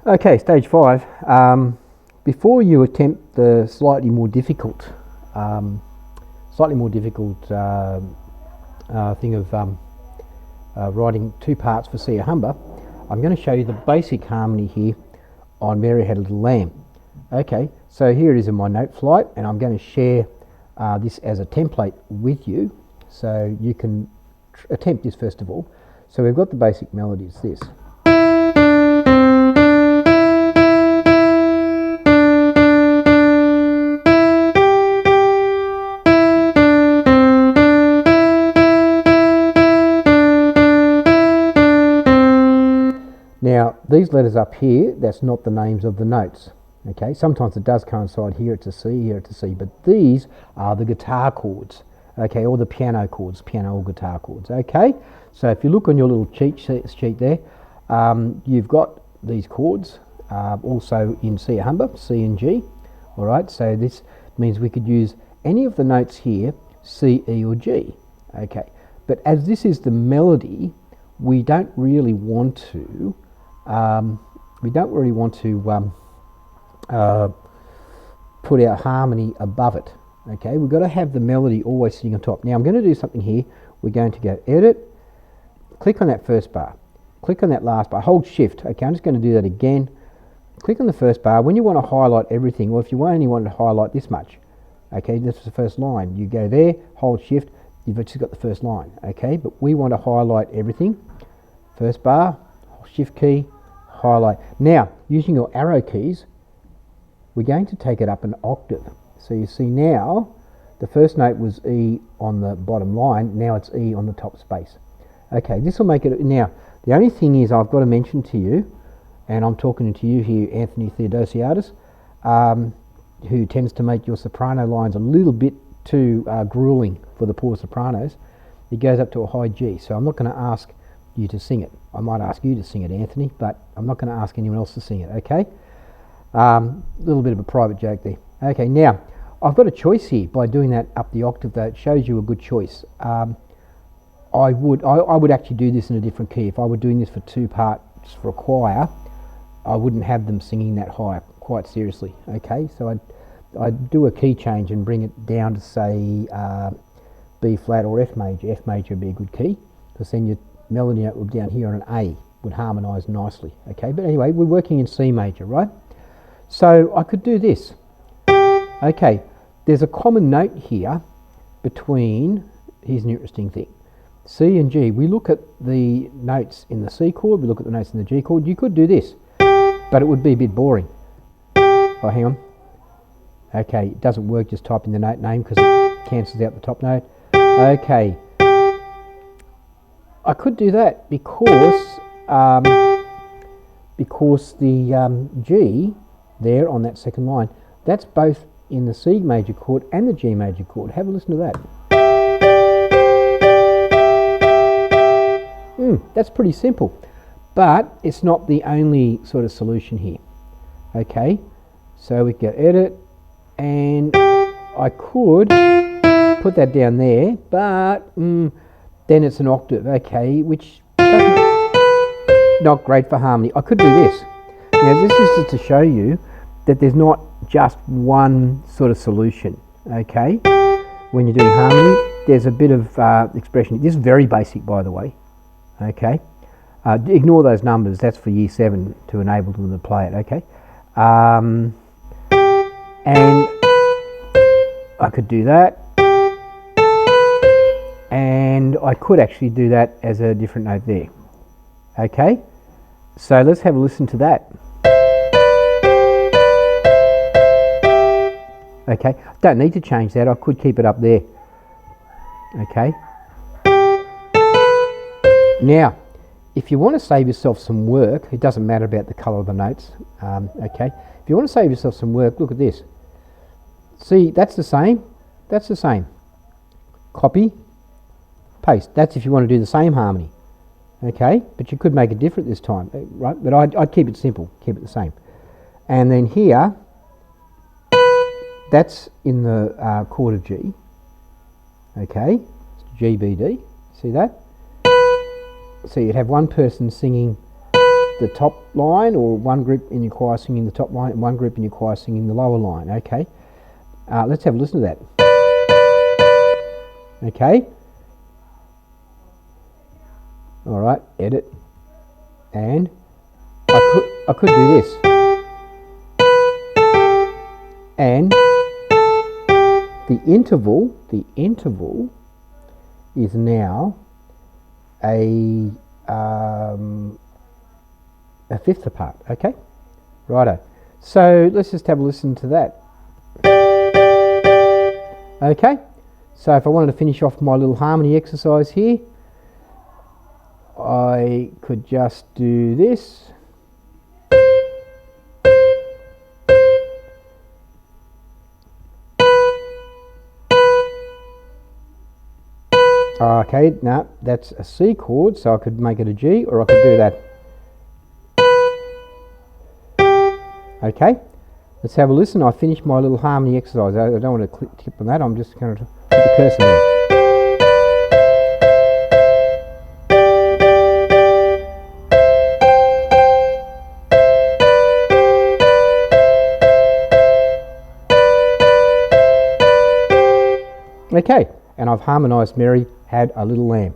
Okay, stage 5. Before you attempt the slightly more difficult thing of writing two parts for Sia Humber, I'm going to show you the basic harmony here on Mary Had a Little Lamb. Okay, so here it is in my note flight, and I'm going to share this as a template with you, so you can attempt this first of all. So we've got the basic melody, it's this. Now, these letters up here, that's not the names of the notes. Okay, sometimes it does coincide. Here it's a C, here it's a C, but these are the guitar chords, okay, or the piano chords, piano or guitar chords. Okay, so if you look on your little cheat sheet there, you've got these chords also in Sia Humber, C and G. All right, so this means we could use any of the notes here, C, E, or G. Okay, but as this is the melody, we don't really want to. Put our harmony above it. Okay, we've got to have the melody always sitting on top. Now I'm going to do something here. We're going to go edit, click on that first bar, click on that last bar, hold shift. Okay, I'm just going to do that again. Click on the first bar. When you want to highlight everything, or if you only want to highlight this much, okay, this is the first line. You go there, hold shift, you've just got the first line. Okay, but we want to highlight everything. First bar, shift key, highlight. Now, using your arrow keys, we're going to take it up an octave. So you see now, the first note was E on the bottom line, now it's E on the top space. Okay, this will make it. Now, the only thing is I've got to mention to you, and I'm talking to you here, Anthony Theodosiadis, who tends to make your soprano lines a little bit too grueling for the poor sopranos. It goes up to a high G, so I'm not going to ask you to sing it. I might ask you to sing it, Anthony, but I'm not going to ask anyone else to sing it, okay? Little bit of a private joke there. Okay, now, I've got a choice here by doing that up the octave, though. It shows you a good choice. I would actually do this in a different key. If I were doing this for two parts for a choir, I wouldn't have them singing that high, quite seriously, okay? So I'd do a key change and bring it down to, say, B flat or F major. F major would be a good key, because then your melody note down here on an A would harmonise nicely. Okay, but anyway, we're working in C major, right? So I could do this. Okay, there's a common note here between, here's an interesting thing, C and G. We look at the notes in the C chord, we look at the notes in the G chord. You could do this, but it would be a bit boring. Oh, hang on. Okay, it doesn't work just typing the note name because it cancels out the top note. Okay. I could do that because the G there on that second line, that's both in the C major chord and the G major chord. Have a listen to that. That's pretty simple, but it's not the only sort of solution here. Okay, so we go edit, and I could put that down there, but then it's an octave, okay, which not great for harmony. I could do this. Now this is just to show you that there's not just one sort of solution, okay? When you're doing harmony, there's a bit of expression. This is very basic, by the way, okay? Ignore those numbers, that's for year 7 to enable them to play it, okay? And I could do that. And I could actually do that as a different note there. Okay, so let's have a listen to that. Okay, don't need to change that, I could keep it up there. Okay, now if you want to save yourself some work, it doesn't matter about the colour of the notes. Okay, if you want to save yourself some work, look at this. See, that's the same, that's the same. Copy, paste. That's if you want to do the same harmony. Okay, but you could make it different this time, right? But I'd keep it simple, keep it the same. And then here, that's in the chord of G. Okay, it's G, B, D. See that? So you'd have one person singing the top line, or one group in your choir singing the top line and one group in your choir singing the lower line. Okay, let's have a listen to that. Okay, all right, edit, and I could do this, and the interval is now a fifth apart. Okay, righto. So let's just have a listen to that. Okay, so if I wanted to finish off my little harmony exercise here, I could just do this. Okay, no, that's a C chord, so I could make it a G, or I could do that. Okay, let's have a listen. I finished my little harmony exercise. I don't want to click on that, I'm just going to put the cursor there. Okay, and I've harmonised Mary Had a Little Lamb.